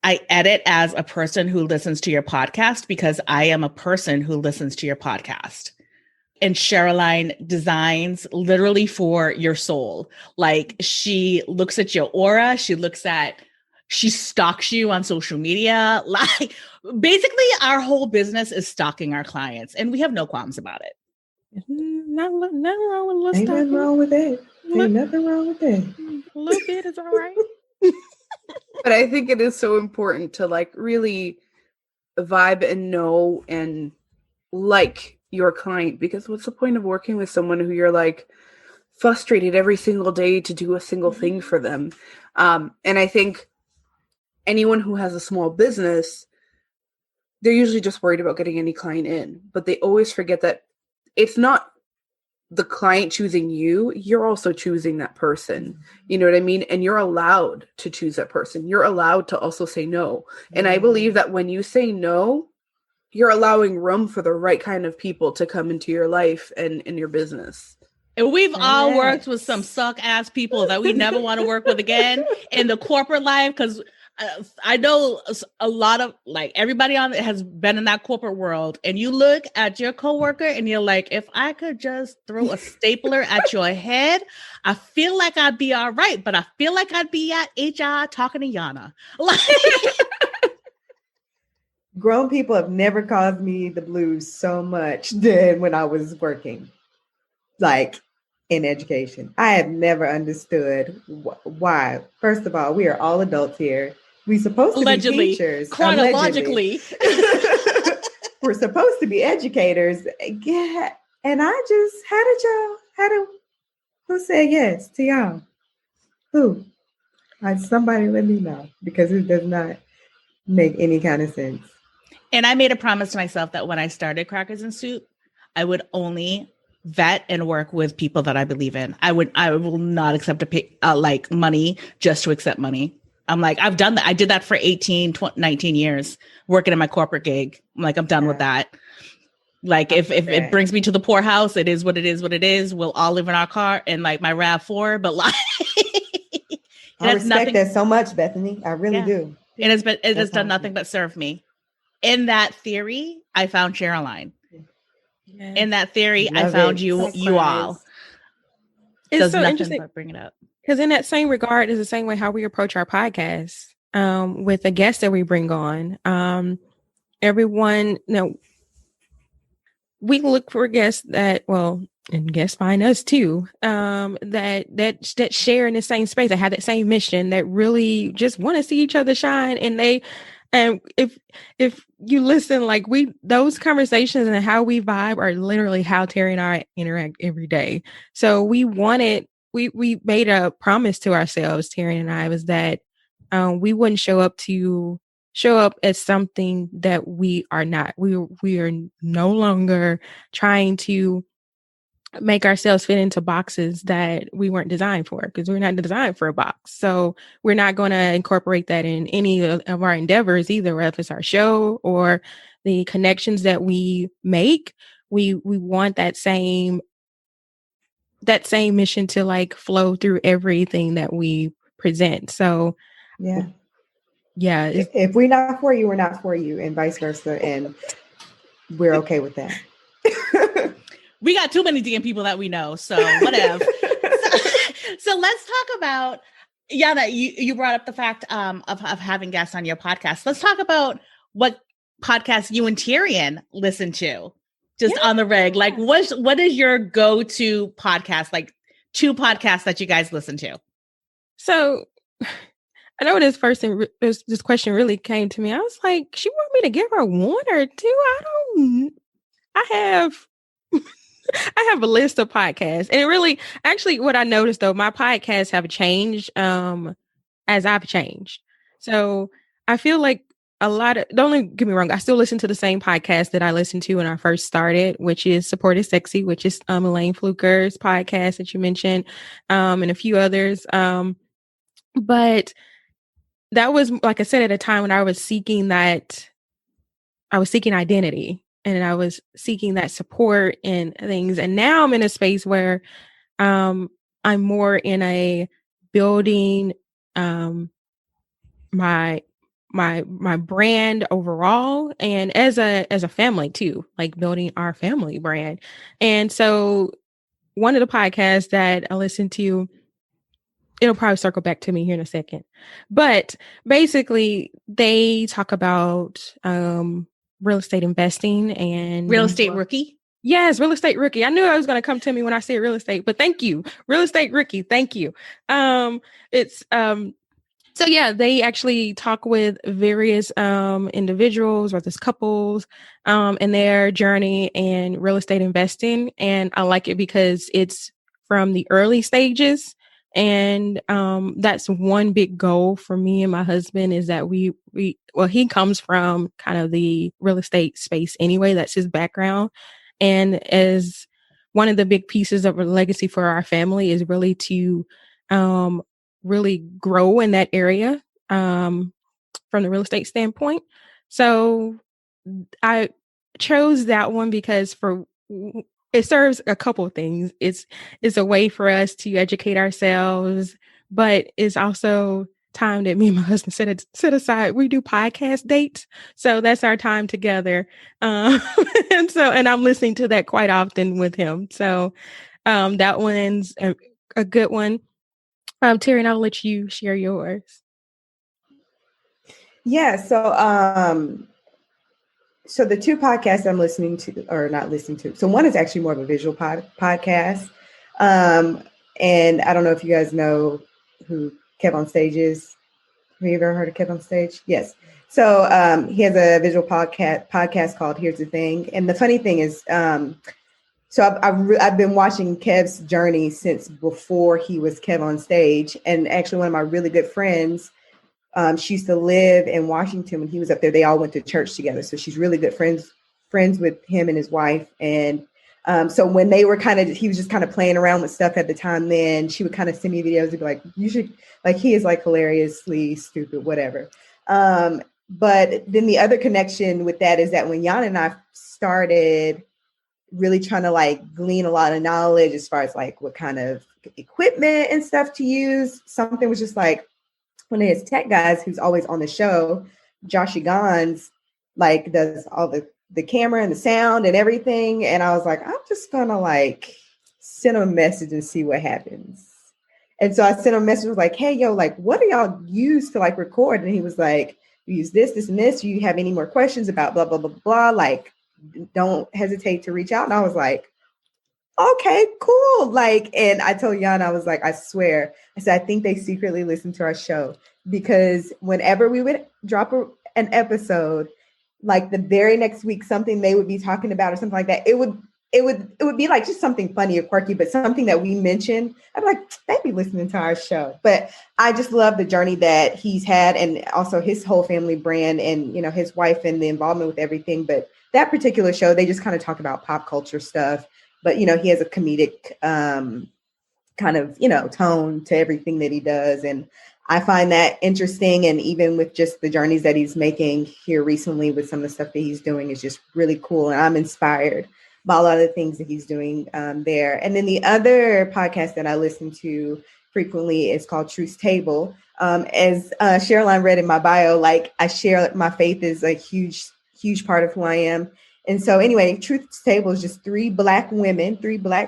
I edit as a person who listens to your podcast because I am a person who listens to your podcast. And Sharoline designs literally for your soul. Like she looks at your aura. She stalks you on social media. Like basically our whole business is stalking our clients and we have no qualms about it. Nothing wrong with Ain't nothing wrong with that. Ain't nothing wrong with that. A little bit is all right. But I think it is so important to like really vibe and know and like your client, because what's the point of working with someone who you're like frustrated every single day to do a single thing for them? And I think anyone who has a small business, they're usually just worried about getting any client in, but they always forget that it's not the client choosing you, you're also choosing that person. You know what I mean? And you're allowed to choose that person. You're allowed to also say no. And I believe that when you say no, you're allowing room for the right kind of people to come into your life and in your business. And we've all worked with some suck ass people that we never want to work with again in the corporate life. Because I know a lot of like everybody on it has been in that corporate world, and you look at your coworker and you're like, if I could just throw a stapler at your head, I feel like I'd be all right. But I feel like I'd be at HR talking to Yana. Like, grown people have never caused me the blues so much than when I was working, like in education. I have never understood why. First of all, we are all adults here. We're supposed to be teachers. Chronologically. We're supposed to be educators. Yeah. And I just, who said yes to y'all? Who? Somebody let me know, because it does not make any kind of sense. And I made a promise to myself that when I started Crackers and Soup, I would only vet and work with people that I believe in. I will not accept like money just to accept money. I'm like, I've done that. I did that for 19 years working in my corporate gig. I'm like, I'm done with that. Like if it brings me to the poorhouse, it is what it is. We'll all live in our car and like my RAV4, but like I respect that so much, Bethany. I really do. It has done nothing but serve me. In that theory, I found Sharoline. Yes. In that theory, I found you all. It's does so nothing interesting but bring it up. Because in that same regard is the same way how we approach our podcast with the guests that we bring on. Everyone, we look for guests that, and guests find us too, that share in the same space, that have that same mission, that really just want to see each other shine. And if you listen, like those conversations and how we vibe are literally how Terry and I interact every day. So we made a promise to ourselves, Terry and I, was that we wouldn't show up as something that we are not. We are no longer trying to make ourselves fit into boxes that we weren't designed for, because we're not designed for a box. So we're not going to incorporate that in any of our endeavors either, whether it's our show or the connections that we make. We want that same mission to like flow through everything that we present. So yeah. If we're not for you, we're not for you, and vice versa. And we're okay with that. We got too many DM people that we know, so whatever. so let's talk about, Yana, you brought up the fact of having guests on your podcast. Let's talk about what podcasts you and Tyrion listen to just on the reg. Like what is your go-to podcast, like 2 podcasts that you guys listen to? So I know this question really came to me. I was like, she want me to give her 1 or 2? I have I have a list of podcasts, and it really, actually, what I noticed though, my podcasts have changed as I've changed. So I feel like don't get me wrong, I still listen to the same podcast that I listened to when I first started, which is Support is Sexy, which is Elaine Fluker's podcast that you mentioned, and a few others. But that was, like I said, at a time when I was seeking identity, and I was seeking that support and things. And now I'm in a space where I'm more in a building my brand overall, and as a family too, like building our family brand. And so one of the podcasts that I listen to, it'll probably circle back to me here in a second, but basically they talk about real estate investing and Real estate rookie. Yes, real estate rookie. I knew it was going to come to me when I said real estate, but thank you. Real estate rookie. Thank you. It's so yeah, they actually talk with various individuals or just couples in their journey in real estate investing. And I like it because it's from the early stages. And that's one big goal for me and my husband, is that he comes from kind of the real estate space anyway. That's his background. And as one of the big pieces of a legacy for our family is really to really grow in that area from the real estate standpoint. So I chose that one because it serves a couple of things. It's a way for us to educate ourselves, but it's also time that me and my husband set aside. We do podcast dates, so that's our time together. And I'm listening to that quite often with him. So that one's a good one. Terry, and I'll let you share yours. Yeah. So the two podcasts I'm listening to, or not listening to. So one is actually more of a visual podcast. And I don't know if you guys know who Kev on Stage is. Have you ever heard of Kev on Stage? Yes. So he has a visual podcast called Here's the Thing. And the funny thing is, so I've been watching Kev's journey since before he was Kev on Stage. And actually one of my really good friends, she used to live in Washington when he was up there. They all went to church together. So she's really good friends with him and his wife. And so when they were he was just kind of playing around with stuff at the time, then she would kind of send me videos and be like, you should, like, he is like hilariously stupid, whatever. But then the other connection with that is that when Yana and I started really trying to like glean a lot of knowledge as far as like what kind of equipment and stuff to use, something was just like, one of his tech guys who's always on the show, Joshy Gons, like does all the camera and the sound and everything. And I was like, I'm just gonna like send him a message and see what happens. And so I sent him a message, was like, hey, yo, like, what do y'all use to like record? And he was like, we use this, this, and this. Do you have any more questions about blah, blah, blah, blah? Like, don't hesitate to reach out. And I was like, okay, cool. Like, and I told Yana, I was like, I swear, I said, I think they secretly listen to our show, because whenever we would drop an episode, like the very next week, something they would be talking about or something like that, it would be like just something funny or quirky, but something that we mentioned, I'd be like, they'd be listening to our show. But I just love the journey that he's had, and also his whole family brand, and, you know, his wife and the involvement with everything. But that particular show, they just kind of talk about pop culture stuff. But, you know, he has a comedic kind of, you know, tone to everything that he does. And I find that interesting. And even with just the journeys that he's making here recently with some of the stuff that he's doing is just really cool. And I'm inspired by a lot of the things that he's doing there. And then the other podcast that I listen to frequently is called Truth's Table. As Sharoline read in my bio, like, I share my faith is a huge part of who I am. And so anyway, Truth's Table is just three Black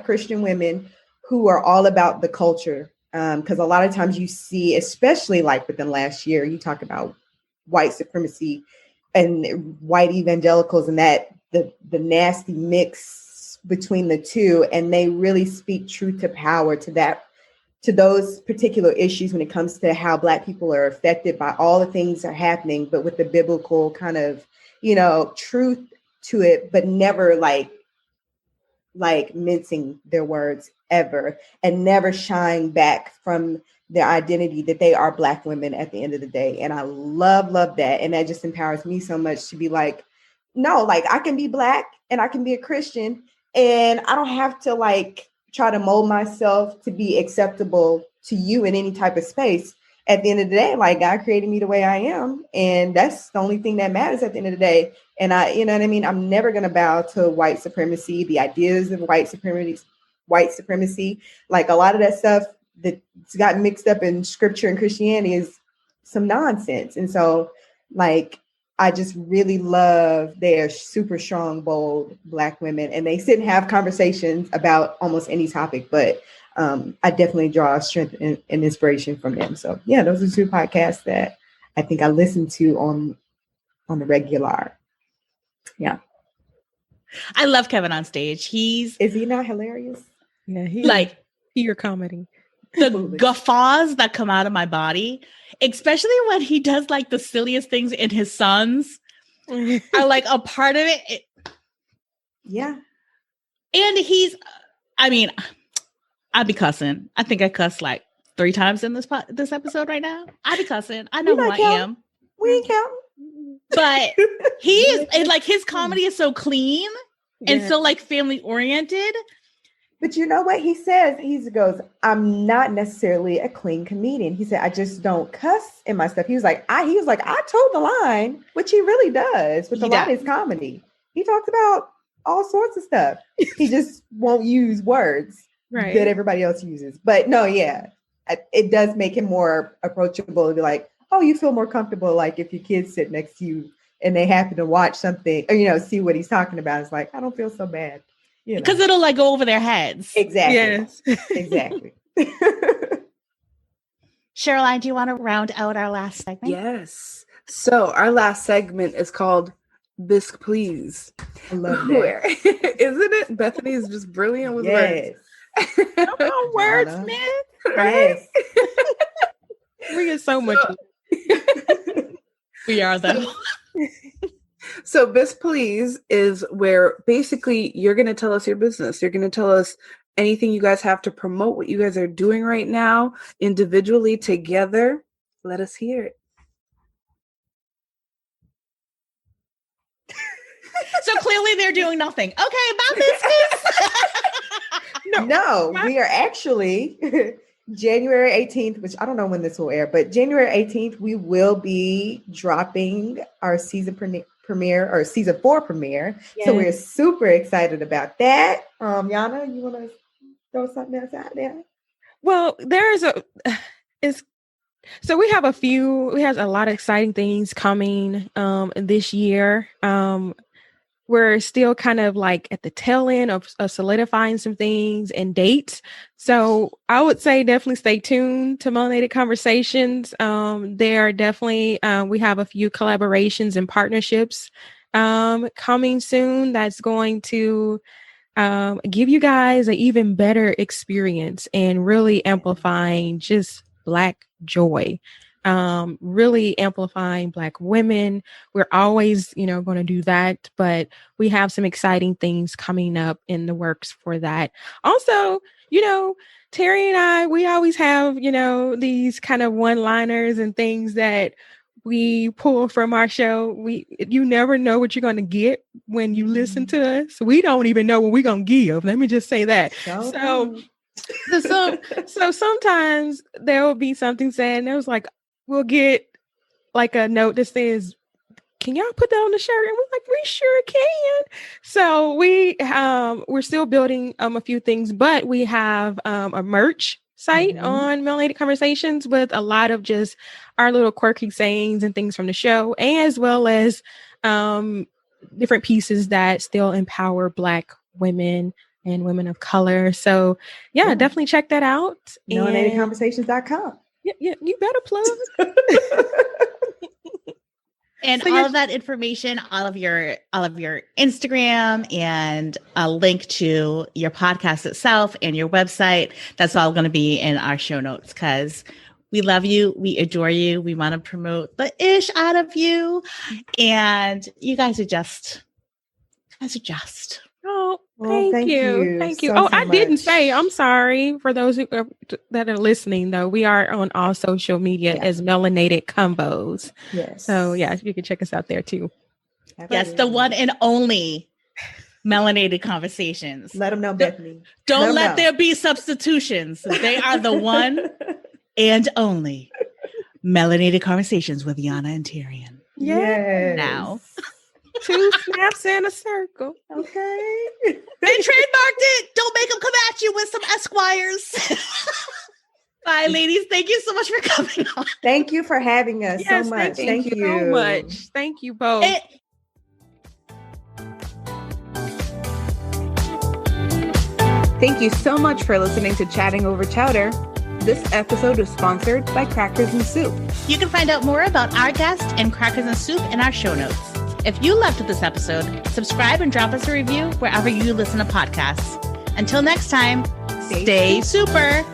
Christian women who are all about the culture. Because a lot of times you see, especially like within last year, you talk about white supremacy and white evangelicals, and that the nasty mix between the two. And they really speak truth to power to those particular issues when it comes to how Black people are affected by all the things that are happening, but with the biblical kind of, you know, truth to it, but never like like mincing their words ever, and never shying back from their identity that they are Black women at the end of the day. And I love that. And that just empowers me so much to be like, no, like I can be Black and I can be a Christian, and I don't have to like try to mold myself to be acceptable to you in any type of space. At the end of the day, like God created me the way I am, and that's the only thing that matters at the end of the day. And I, you know what I mean? I'm never going to bow to white supremacy, the ideas of white supremacy. Like a lot of that stuff that's got mixed up in scripture and Christianity is some nonsense. And so like, I just really love their super strong, bold Black women, and they sit and have conversations about almost any topic, but I definitely draw strength and inspiration from them. So yeah, those are two podcasts that I think I listen to on the regular. Yeah. I love Kevin on stage. Is he not hilarious? Yeah, he like pure comedy. The guffaws that come out of my body, especially when he does like the silliest things in his sons, are like a part of it. Yeah. And I'd be cussing. I think I cussed like 3 times in this episode right now. I'd be cussing. I know who I am. We ain't counting. But he is, and like his comedy is so clean and so like family oriented. But you know what he says? He goes, I'm not necessarily a clean comedian. He said, I just don't cuss in my stuff. He was like, I told the line, which he really does with a lot of his comedy. He talks about all sorts of stuff. He just won't use words that everybody else uses. But no, yeah, it does make him more approachable to be like, oh, you feel more comfortable. Like if your kids sit next to you and they happen to watch something or, you know, see what he's talking about. It's like, I don't feel so bad. Because it'll like go over their heads. Exactly. Yes. Exactly. Sharoline, do you want to round out our last segment? Yes. So our last segment is called Bisque Please. I love that. Isn't it? Bethany is just brilliant with words. Come on, wordsmith. Right? We get so much. We are though. So Bisque Please is where basically you're going to tell us your business. You're going to tell us anything you guys have to promote, what you guys are doing right now, individually, together. Let us hear it. So clearly they're doing nothing. Okay, about business. No, we are actually January 18th, which I don't know when this will air, but January 18th, we will be dropping our season premiere or season 4 premiere. Yes. So we're super excited about that. Yana, you want to throw something else out there? Well, so we have a lot of exciting things coming this year. We're still kind of like at the tail end of solidifying some things and dates. So I would say definitely stay tuned to Melanated Conversations. There are definitely, we have a few collaborations and partnerships coming soon that's going to give you guys an even better experience and really amplifying just Black joy. Really amplifying Black women. We're always, going to do that, but we have some exciting things coming up in the works for that. Also, Terry and I, we always have, these kind of one-liners and things that we pull from our show. You never know what you're going to get when you listen to us. We don't even know what we're going to give. Let me just say that. So sometimes there will be something said and it was like, we'll get like a note that says, can y'all put that on the shirt? And we're like, we sure can. So we're still building a few things, but we have a merch site on Melanated Conversations with a lot of just our little quirky sayings and things from the show, as well as different pieces that still empower Black women and women of color. So yeah. Definitely check that out. MelanatedConversations.com. Yeah, you better plug. And so all of that information, all of your Instagram and a link to your podcast itself and your website, that's all going to be in our show notes because we love you. We adore you. We want to promote the ish out of you. And you guys are just. Oh, Well, Thank you. Thank you. so, Oh, so I didn't much. say, I'm sorry for those who that are listening, though. We are on all social media as Melanated Convos. Yes. So, yeah, you can check us out there too. Yes, the one and only Melanated Conversations. Let them know, Bethany. Don't let there be substitutions. They are the one and only Melanated Conversations with Yana and Terrain. Yes. Now. 2 snaps in a circle. Okay. They trademarked it. Don't make them come at you with some Esquires. Bye, ladies. Thank you so much for coming on. Thank you for having us Yes, so much. Thank you so much. Thank you both. Thank you so much for listening to Chatting Over Chowder. This episode was sponsored by Crackers and Soup. You can find out more about our guest and Crackers and Soup in our show notes. If you loved this episode, subscribe and drop us a review wherever you listen to podcasts. Until next time, stay super.